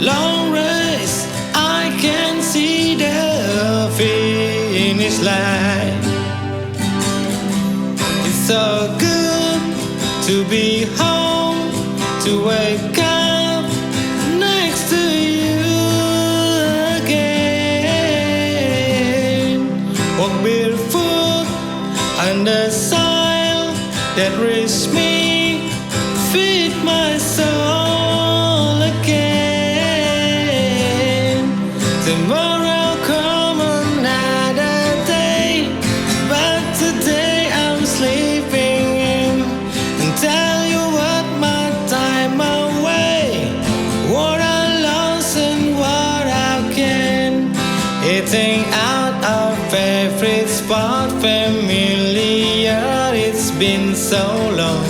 Long race, I can see the finish line. It's so good to be home, to wake up next to you again. Walk barefoot under soil that reaches me, feed my soul again. Tomorrow come another day, but today I'm sleeping in and tell you what my time away, what I lost and what I can. Eating out our favorite spot, familiar, it's been so long.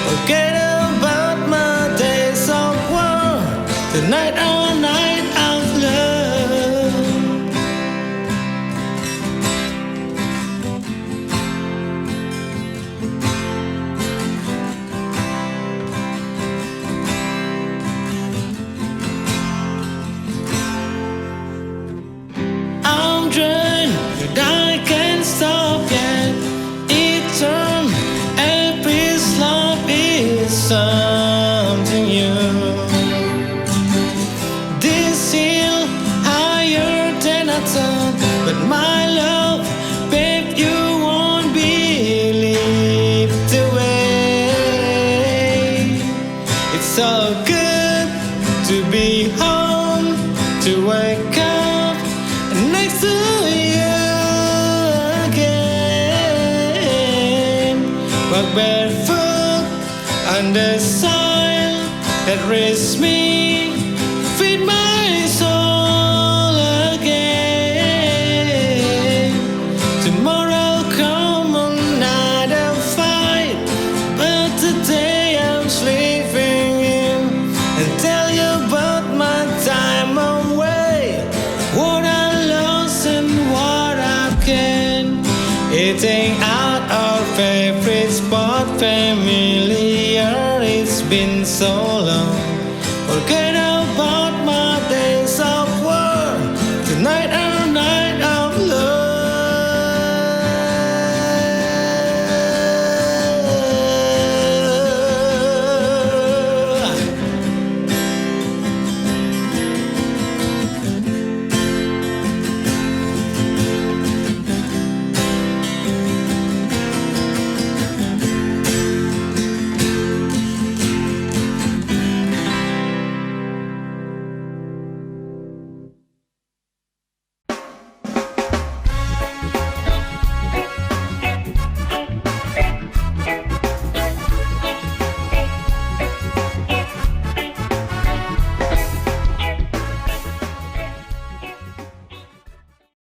Forget about my days of war, tonight our night of love. I'm drained, but I can't stop yet. Each turn, every slump is something new. This hill higher than I thought, but my love, babe, you won't believe the way. It's so good to be home, to wake up next to you again. Walk barefoot under soil that reaches me, feed my soul again. Tomorrow come another fight, but today I'm sleeping in and tell you about my time away, what I lost and what I can. Eating out our favorite spot, familiar, it's been so long. Forget